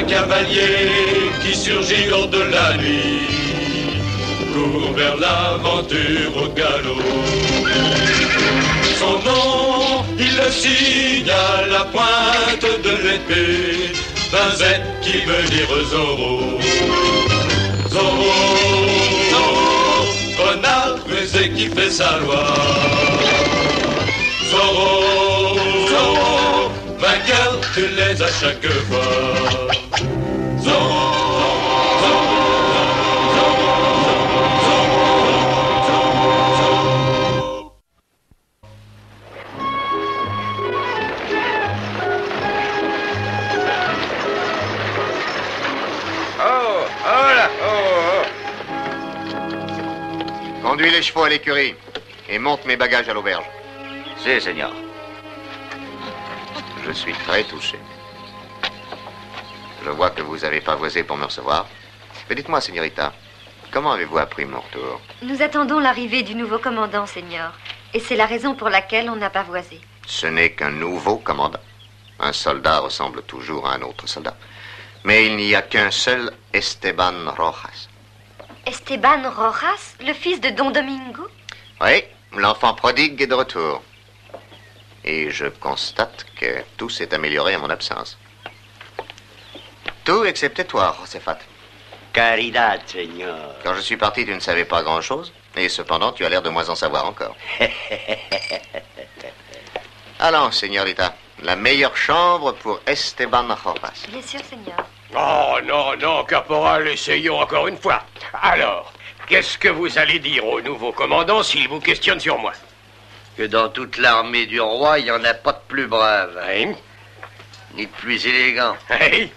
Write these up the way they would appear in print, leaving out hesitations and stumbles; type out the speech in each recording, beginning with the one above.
cavalier qui surgit hors de la nuit court vers l'aventure au galop. Son nom, il le signe à la pointe de l'épée d'un Z qui veut dire Zorro. Zorro, Zorro, renard rusé qui fait sa loi. Zorro, Zorro, vainqueur, tu l'es à chaque fois. Zorro. Conduis les chevaux à l'écurie et monte mes bagages à l'auberge. Si, Seigneur. Je suis très touché. Je vois que vous avez pavoisé pour me recevoir. Mais dites-moi, Señorita, comment avez-vous appris mon retour? Nous attendons l'arrivée du nouveau commandant, Seigneur. Et c'est la raison pour laquelle on n'a pas pavoisé. Ce n'est qu'un nouveau commandant. Un soldat ressemble toujours à un autre soldat. Mais il n'y a qu'un seul Esteban Rojas. Esteban Rojas, le fils de Don Domingo? Oui, l'enfant prodigue est de retour. Et je constate que tout s'est amélioré à mon absence. Tout excepté toi, Josephat. Caridad, Seigneur. Quand je suis parti, tu ne savais pas grand-chose. Et cependant, tu as l'air de moins en savoir encore. Allons, Señorita. La meilleure chambre pour Esteban Rojas. Bien sûr, Seigneur. Oh, non, non, caporal, essayons encore une fois. Alors, qu'est-ce que vous allez dire au nouveau commandant s'il vous questionne sur moi? Que dans toute l'armée du roi, il n'y en a pas de plus brave. Hein? Ni de plus élégant. Hein?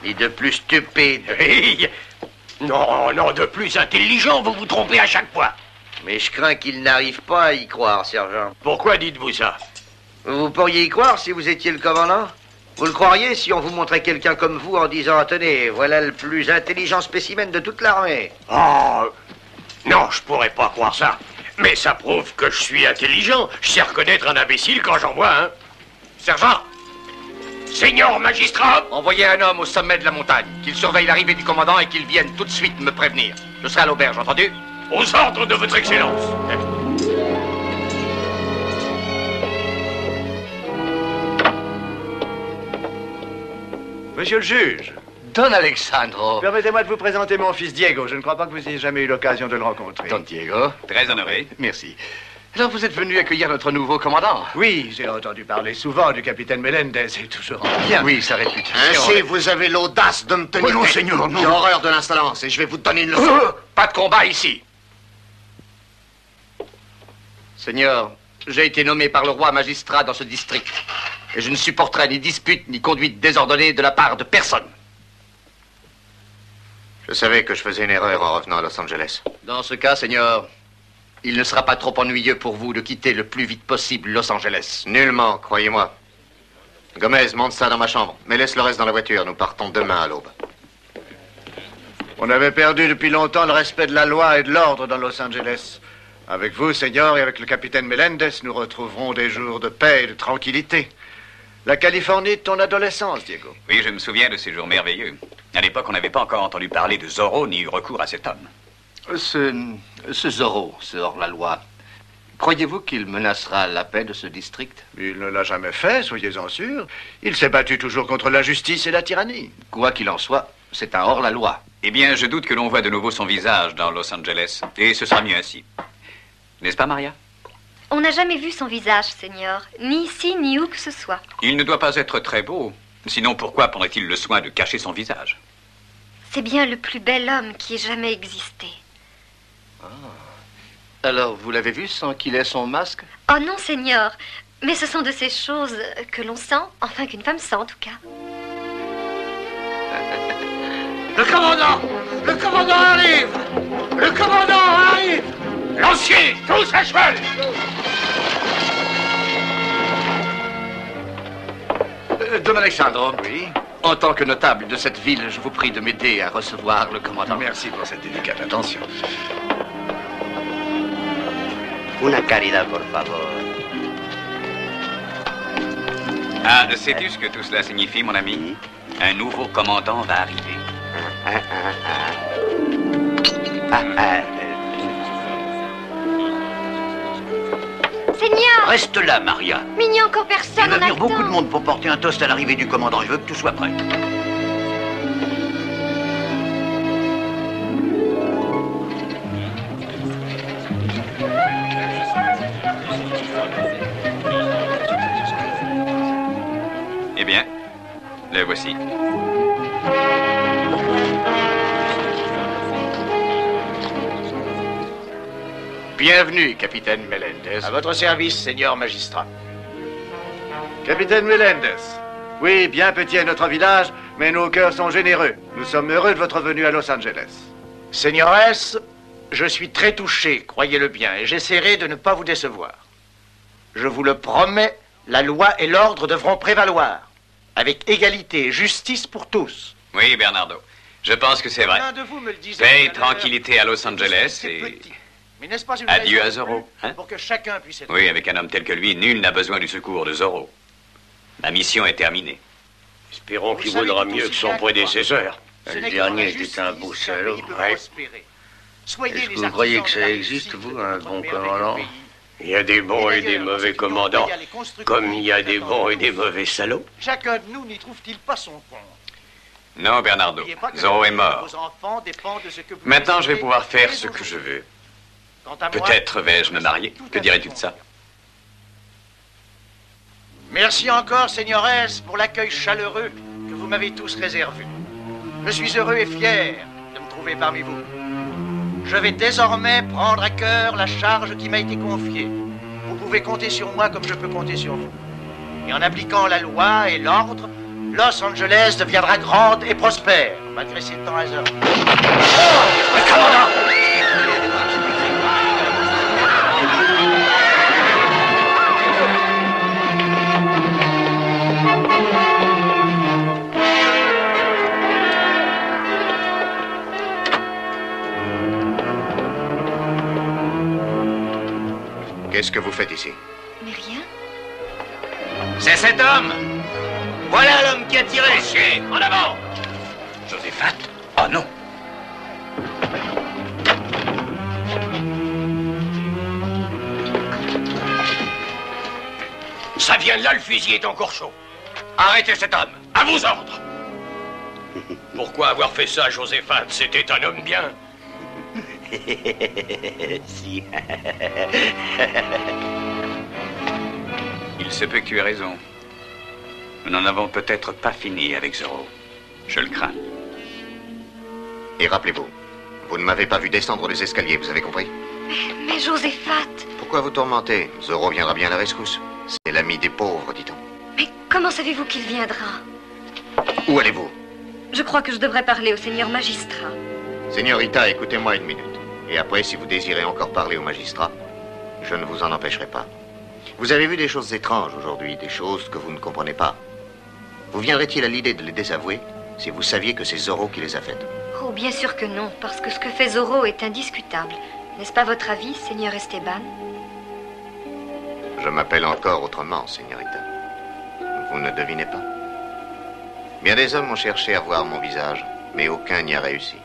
Ni de plus stupide. Hein? Non, non, de plus intelligent, vous vous trompez à chaque fois. Mais je crains qu'il n'arrive pas à y croire, sergent. Pourquoi dites-vous ça? Vous pourriez y croire si vous étiez le commandant? Vous le croiriez si on vous montrait quelqu'un comme vous en disant, tenez, voilà le plus intelligent spécimen de toute l'armée? Oh, non, je pourrais pas croire ça. Mais ça prouve que je suis intelligent. Je sais reconnaître un imbécile quand j'en vois un. Sergent! Seigneur magistrat! Envoyez un homme au sommet de la montagne, qu'il surveille l'arrivée du commandant et qu'il vienne tout de suite me prévenir. Je serai à l'auberge, entendu? Aux ordres de votre excellence. Monsieur le juge. Don Alexandro. Permettez-moi de vous présenter mon fils Diego. Je ne crois pas que vous ayez jamais eu l'occasion de le rencontrer. Don Diego. Très honoré. Merci. Alors vous êtes venu accueillir notre nouveau commandant? Oui, j'ai entendu parler souvent du capitaine Melendez et toujours en bien. Oui, sa réputation. Ainsi, vous avez l'audace de me tenir... Oh non, Seigneur, non. J'ai horreur de l'insolence et je vais vous donner une leçon. Pas de combat ici. Seigneur, j'ai été nommé par le roi magistrat dans ce district. Et je ne supporterai ni dispute ni conduite désordonnée de la part de personne. Je savais que je faisais une erreur en revenant à Los Angeles. Dans ce cas, Seigneur, il ne sera pas trop ennuyeux pour vous de quitter le plus vite possible Los Angeles. Nullement, croyez-moi. Gomez, monte ça dans ma chambre. Mais laisse le reste dans la voiture. Nous partons demain à l'aube. On avait perdu depuis longtemps le respect de la loi et de l'ordre dans Los Angeles. Avec vous, Seigneur, et avec le capitaine Melendez, nous retrouverons des jours de paix et de tranquillité. La Californie de ton adolescence, Diego. Oui, je me souviens de ces jours merveilleux. À l'époque, on n'avait pas encore entendu parler de Zorro ni eu recours à cet homme. Ce Zorro, ce hors-la-loi, croyez-vous qu'il menacera la paix de ce district? Il ne l'a jamais fait, soyez-en sûrs. Il s'est battu toujours contre l'injustice et la tyrannie. Quoi qu'il en soit, c'est un hors-la-loi. Eh bien, je doute que l'on voit de nouveau son visage dans Los Angeles. Et ce sera mieux ainsi. N'est-ce pas, Maria? On n'a jamais vu son visage, Seigneur, ni ici, ni où que ce soit. Il ne doit pas être très beau. Sinon, pourquoi prendrait-il le soin de cacher son visage? C'est bien le plus bel homme qui ait jamais existé. Alors, vous l'avez vu sans qu'il ait son masque? Oh non, Seigneur, mais ce sont de ces choses que l'on sent, enfin qu'une femme sent en tout cas. Le commandant! Le commandant arrive! Le commandant arrive! Lanciers, tous à cheval! Don Alexandro. Oui? En tant que notable de cette ville, je vous prie de m'aider à recevoir le commandant. Merci pour cette délicate attention. Una caridad, por favor. Ah, sais-tu ce que tout cela signifie, mon ami? Un nouveau commandant va arriver. Seigneur! Reste là, Maria. Mais il n'y a encore personne, Il va on venir attend. beaucoup de monde pour porter un toast à l'arrivée du commandant. Je veux que tout soit prêt. Eh bien, le voici. Bienvenue, capitaine Melendez. À votre service, seigneur magistrat. Capitaine Melendez. Oui, bien petit est notre village, mais nos cœurs sont généreux. Nous sommes heureux de votre venue à Los Angeles. Señores, je suis très touché, croyez-le bien, et j'essaierai de ne pas vous décevoir. Je vous le promets, la loi et l'ordre devront prévaloir, avec égalité et justice pour tous. Oui, Bernardo. Je pense que c'est vrai. L'un de vous me le disait Paix et tout à l'heure, tranquillité à Los que Angeles c'est et... petit. Mais n'est-ce pas une Adieu raison à Zorro, hein? pour que chacun puisse être... Oui, avec un homme tel que lui, nul n'a besoin du secours de Zorro. Ma mission est terminée. Espérons qu'il Vous savez vaudra tout mieux aussi que son bien que moi. prédécesseur. Ce Le n'est que dernier dans la était un beau justice qu'un salaud. pays peut Ouais. prospérer. Soyez Est-ce que les vous croyez artisans que de ça la existe, réussite vous, de un notre bon merveilleux commandant? pays. Il y a des bons et des d'ailleurs, mauvais parce que commandants, il y a les constructeurs comme il y a des qui bons et des tous. mauvais salauds. Chacun de nous n'y trouve-t-il pas son compte? Non, Bernardo. N'oubliez pas que Zorro est l'avenir de mort. vos enfants dépend de ce que vous Maintenant, je vais décidez pouvoir faire dès ce que je aujourd'hui. veux. Quant à moi, Peut-être vais-je me marier. tout Que à dirais-tu fait de ça? confiant. Merci encore, señores, pour l'accueil chaleureux que vous m'avez tous réservé. Je suis heureux et fier de me trouver parmi vous. Je vais désormais prendre à cœur la charge qui m'a été confiée. Vous pouvez compter sur moi comme je peux compter sur vous. Et en appliquant la loi et l'ordre, Los Angeles deviendra grande et prospère, malgré ses temps hasardeux. Le commandant! Qu'est-ce que vous faites ici? Mais rien. C'est cet homme. Voilà l'homme qui a tiré. En avant! Joséphat? Oh non! Ça vient de là, le fusil est encore chaud. Arrêtez cet homme, à vos ordres. Pourquoi avoir fait ça, Joséphat? C'était un homme bien. Si. Il se peut que tu aies raison. Nous n'en avons peut-être pas fini avec Zorro. Je le crains. Et rappelez-vous, vous ne m'avez pas vu descendre les escaliers, vous avez compris? Mais Joséphat, Pourquoi vous tourmentez? Zorro viendra bien à la rescousse. C'est l'ami des pauvres, dit-on. mais comment savez-vous qu'il viendra? Où allez-vous? Je crois que je devrais parler au seigneur magistrat. Señorita, écoutez-moi une minute. Et après, si vous désirez encore parler au magistrat, je ne vous en empêcherai pas. Vous avez vu des choses étranges aujourd'hui, des choses que vous ne comprenez pas. Vous viendrait-il à l'idée de les désavouer si vous saviez que c'est Zorro qui les a faites? Oh, bien sûr que non, parce que ce que fait Zorro est indiscutable. N'est-ce pas votre avis, seigneur Esteban? Je m'appelle encore autrement, señorita. Vous ne devinez pas? Bien des hommes ont cherché à voir mon visage, mais aucun n'y a réussi.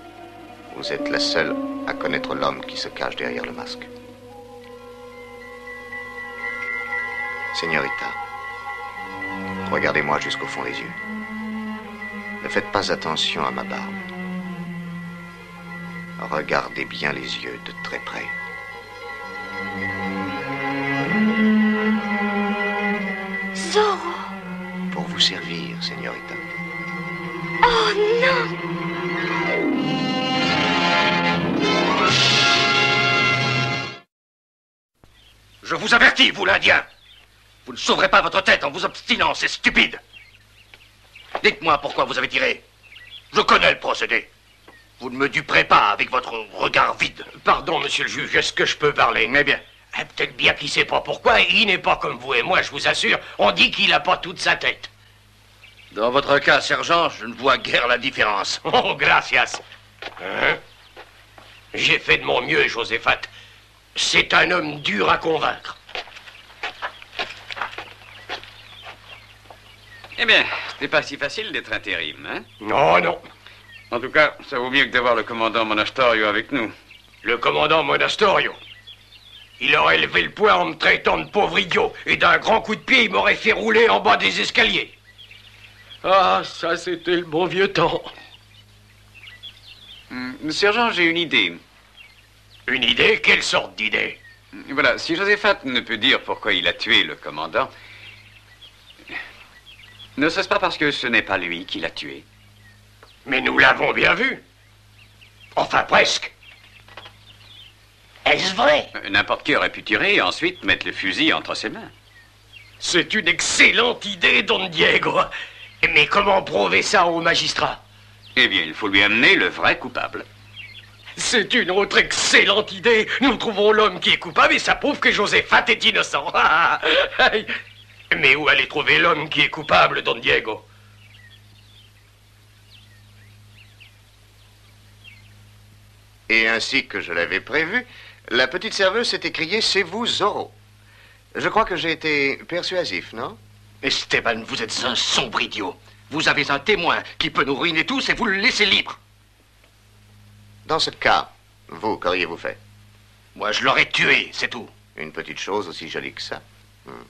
Vous êtes la seule à connaître l'homme qui se cache derrière le masque. Señorita, regardez-moi jusqu'au fond des yeux. Ne faites pas attention à ma barbe. Regardez bien les yeux de très près. Zorro! Pour vous servir, señorita. Oh non! Je vous avertis, vous l'Indien. Vous ne sauverez pas votre tête en vous obstinant, c'est stupide. Dites-moi pourquoi vous avez tiré. Je connais le procédé. Vous ne me duperez pas avec votre regard vide. Pardon, monsieur le juge, est-ce que je peux parler? Mais bien. Peut-être bien qu'il sait pas pourquoi, et il n'est pas comme vous et moi, je vous assure. On dit qu'il n'a pas toute sa tête. Dans votre cas, sergent, je ne vois guère la différence. Oh, gracias. Hein? J'ai fait de mon mieux, Joséphat. C'est un homme dur à convaincre. Eh bien, c'était pas si facile d'être intérim, hein? Non, non. En tout cas, ça vaut mieux que d'avoir le commandant Monastorio avec nous. Le commandant Monastorio. Il aurait levé le poing en me traitant de pauvre idiot, et d'un grand coup de pied, il m'aurait fait rouler en bas des escaliers. Ah, ça, c'était le bon vieux temps. Sergent, j'ai une idée. Une idée? Quelle sorte d'idée? Voilà, si Joséphat ne peut dire pourquoi il a tué le commandant, ne serait-ce pas parce que ce n'est pas lui qui l'a tué? Mais nous l'avons bien vu. Enfin, presque. Est-ce vrai? N'importe qui aurait pu tirer et ensuite mettre le fusil entre ses mains. C'est une excellente idée, Don Diego. Mais comment prouver ça au magistrat? Eh bien, il faut lui amener le vrai coupable. C'est une autre excellente idée. Nous trouvons l'homme qui est coupable et ça prouve que Joséphat est innocent. Mais où aller trouver l'homme qui est coupable, Don Diego? Et ainsi que je l'avais prévu, la petite serveuse s'est écriée « C'est vous, Zorro ». Je crois que j'ai été persuasif, non? Esteban, vous êtes un sombre idiot. Vous avez un témoin qui peut nous ruiner tous et vous le laissez libre. Dans ce cas, vous, qu'auriez-vous fait? Moi, je l'aurais tué, c'est tout. Une petite chose aussi jolie que ça.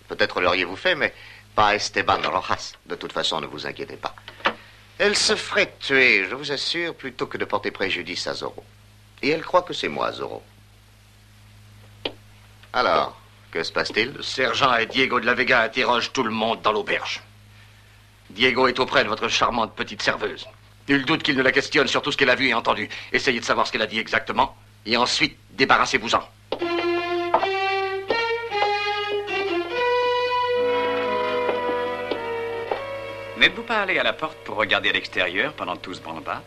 Peut-être l'auriez-vous fait, mais pas Esteban Rojas. De toute façon, ne vous inquiétez pas. Elle se ferait tuer, je vous assure, plutôt que de porter préjudice à Zorro. Et elle croit que c'est moi, Zorro. Alors, que se passe-t-il? Le sergent et Diego de la Vega interrogent tout le monde dans l'auberge. Diego est auprès de votre charmante petite serveuse. Nul doute qu'il ne la questionne sur tout ce qu'elle a vu et entendu. Essayez de savoir ce qu'elle a dit exactement, et ensuite, débarrassez-vous-en. N'êtes-vous pas allé à la porte pour regarder à l'extérieur pendant tout ce branle-bas?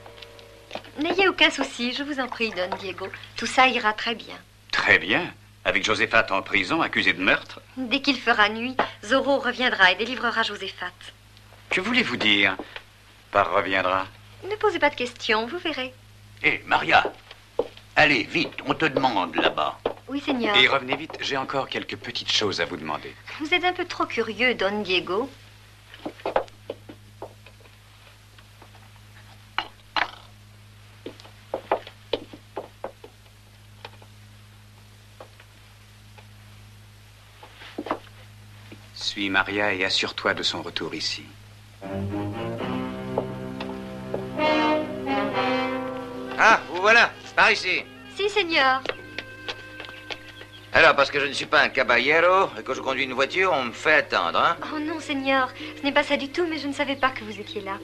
N'ayez aucun souci, je vous en prie, Don Diego. Tout ça ira très bien. Très bien. Avec Joséphat en prison, accusé de meurtre? Dès qu'il fera nuit, Zorro reviendra et délivrera Joséphat. Que voulez-vous dire par reviendra? Ne posez pas de questions, vous verrez. Hé, Maria, allez, vite, on te demande là-bas. Oui, Seigneur. Et revenez vite, j'ai encore quelques petites choses à vous demander. Vous êtes un peu trop curieux, Don Diego. Suis Maria et assure-toi de son retour ici. Ah, vous voilà, par ici. Si, Seigneur. Alors, parce que je ne suis pas un caballero et que je conduis une voiture, on me fait attendre, hein? Oh non, Seigneur, ce n'est pas ça du tout, mais je ne savais pas que vous étiez là.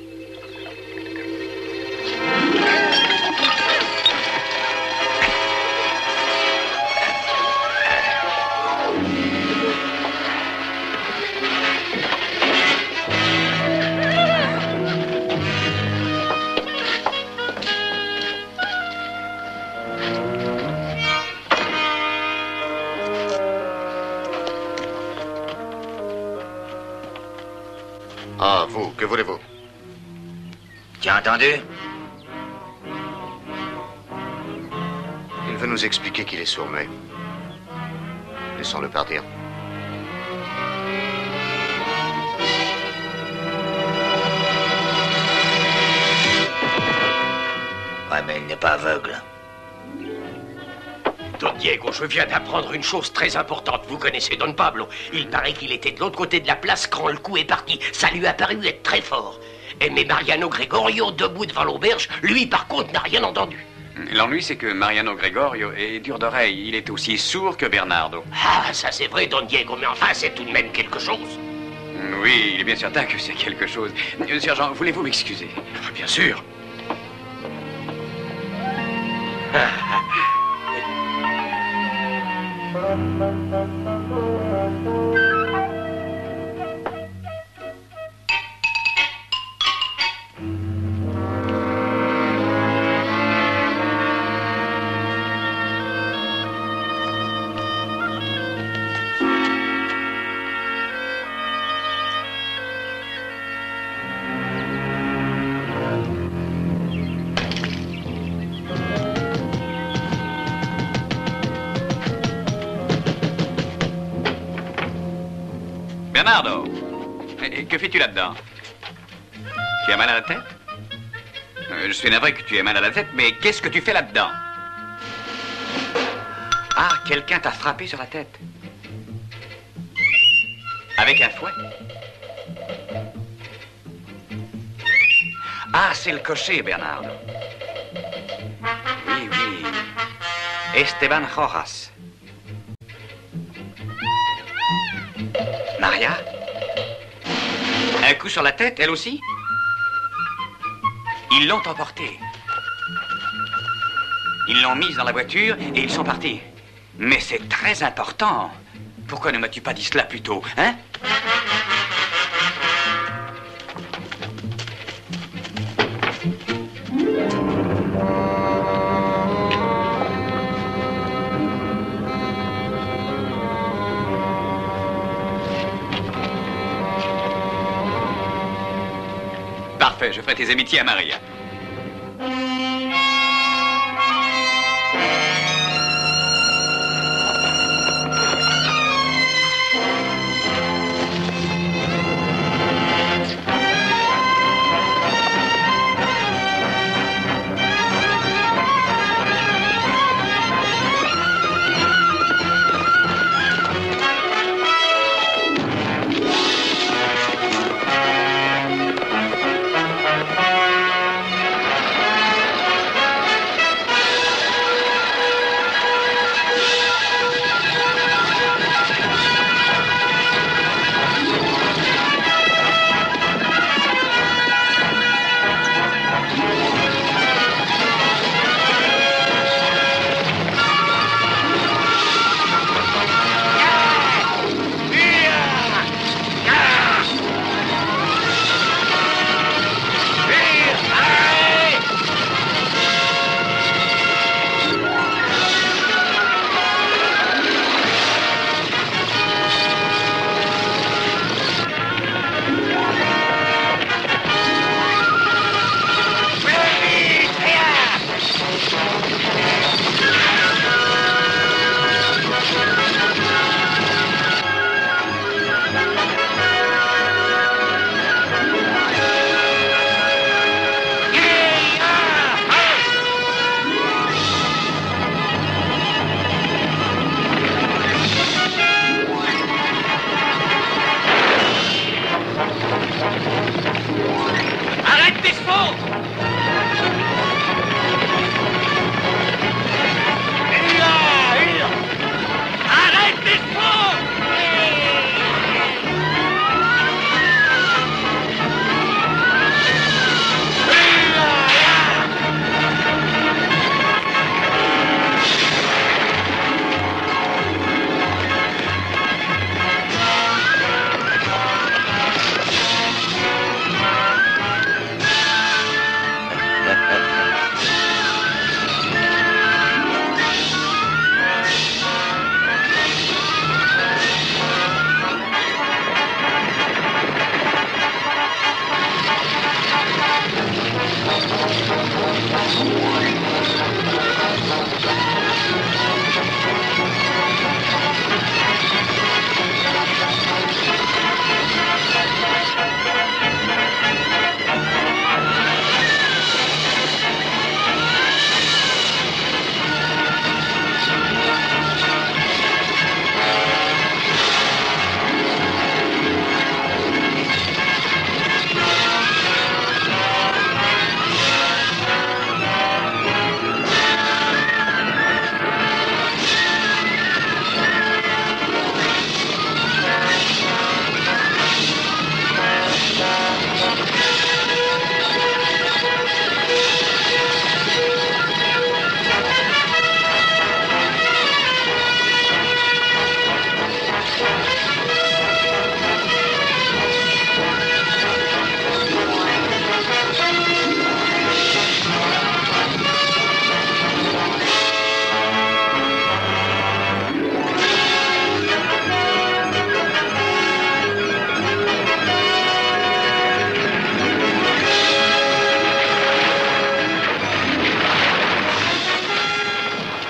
Ah, vous, que voulez-vous? Tu as entendu? Il veut nous expliquer qu'il est sourd-muet. Laissons-le partir. Ouais, mais il n'est pas aveugle. Don Diego, je viens d'apprendre une chose très importante. Vous connaissez Don Pablo. Il paraît qu'il était de l'autre côté de la place quand le coup est parti. Ça lui a paru être très fort. Mais Mariano Gregorio, debout devant l'auberge, lui, par contre, n'a rien entendu. L'ennui, c'est que Mariano Gregorio est dur d'oreille. Il est aussi sourd que Bernardo. Ah, ça c'est vrai, Don Diego, mais enfin, c'est tout de même quelque chose. Oui, il est bien certain que c'est quelque chose. Sergent, voulez-vous m'excuser? Bien sûr. Bernardo, que fais-tu là-dedans? Tu as mal à la tête? Je suis navré que tu aies mal à la tête, mais qu'est-ce que tu fais là-dedans? Ah, quelqu'un t'a frappé sur la tête. Avec un fouet? Ah, c'est le cocher, Bernardo. Oui, oui. Esteban Rojas. Maria? Un coup sur la tête, elle aussi? Ils l'ont emportée. Ils l'ont mise dans la voiture et ils sont partis. Mais c'est très important. Pourquoi ne m'as-tu pas dit cela plus tôt, hein? Parfait, je ferai tes amitiés à Maria.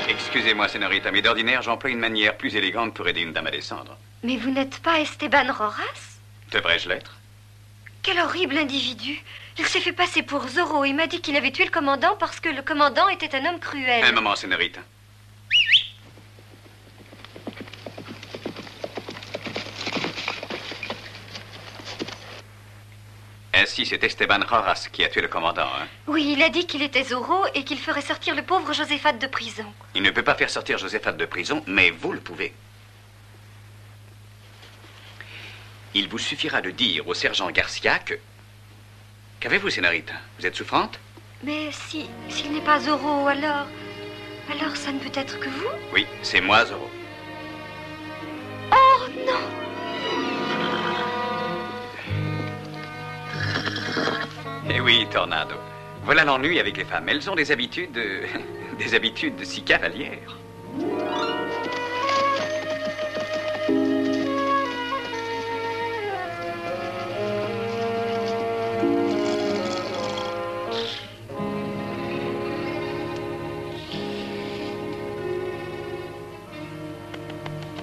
Excusez-moi, Señorita, mais d'ordinaire, j'emploie une manière plus élégante pour aider une dame à descendre. Mais vous n'êtes pas Esteban Rojas? Devrais-je l'être? Quel horrible individu. Il s'est fait passer pour Zorro et m'a dit qu'il avait tué le commandant parce que le commandant était un homme cruel. Un moment, Señorita. Ainsi, c'est Esteban Rojas qui a tué le commandant, hein? Oui, il a dit qu'il était Zorro et qu'il ferait sortir le pauvre Joséphat de prison. Il ne peut pas faire sortir Joséphat de prison, mais vous le pouvez. Il vous suffira de dire au sergent Garcia que... Qu'avez-vous, Señorita? Vous êtes souffrante? Mais s'il n'est pas Zorro, alors ça ne peut être que vous? Oui, c'est moi, Zorro. Oh, non! Eh oui, Tornado. Voilà l'ennui avec les femmes. Elles ont des habitudes... des habitudes si cavalières.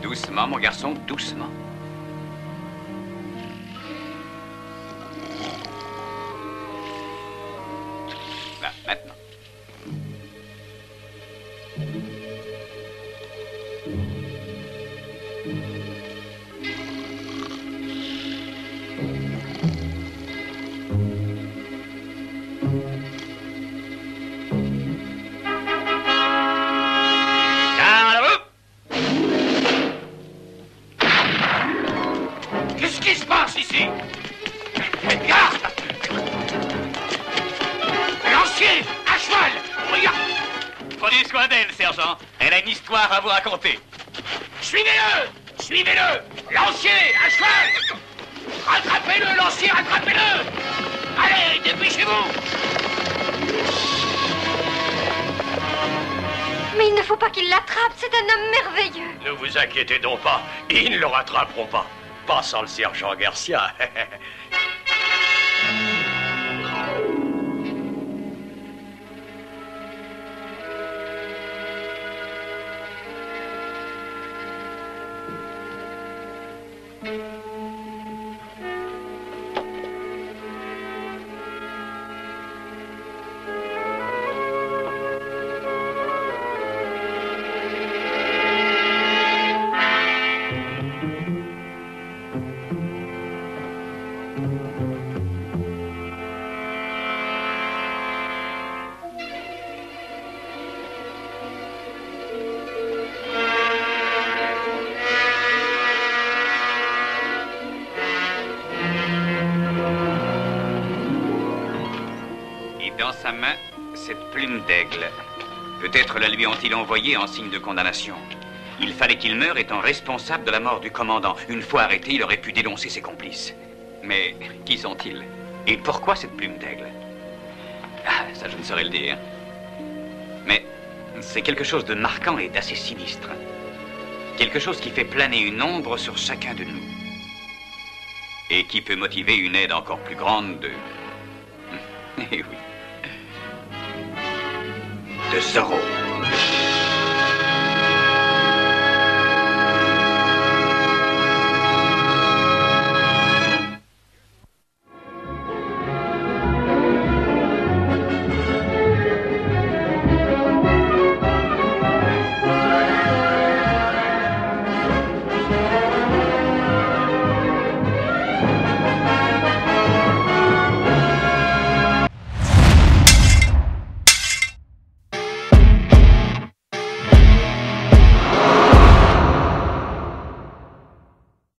Doucement, mon garçon, doucement. Là, maintenant. Qu'est-ce qui se passe ici? Garde! Lancier, à cheval! Regarde! Prenez soin d'elle, sergent. Elle a une histoire à vous raconter. Suivez-le! Suivez-le! Lancier, à cheval! Rattrapez-le, lancier, rattrapez-le! Allez, dépêchez-vous! Mais il ne faut pas qu'il l'attrape, c'est un homme merveilleux. Ne vous inquiétez donc pas, ils ne le rattraperont pas. Pas sans le sergent Garcia. Dans sa main, cette plume d'aigle. Peut-être la lui ont-ils envoyée en signe de condamnation. Il fallait qu'il meure étant responsable de la mort du commandant. Une fois arrêté, il aurait pu dénoncer ses complices. Mais qui sont-ils? Et pourquoi cette plume d'aigle? Ah, ça, je ne saurais le dire. Mais c'est quelque chose de marquant et d'assez sinistre. Quelque chose qui fait planer une ombre sur chacun de nous. Et qui peut motiver une aide encore plus grande de... Eh oui. De Zorro.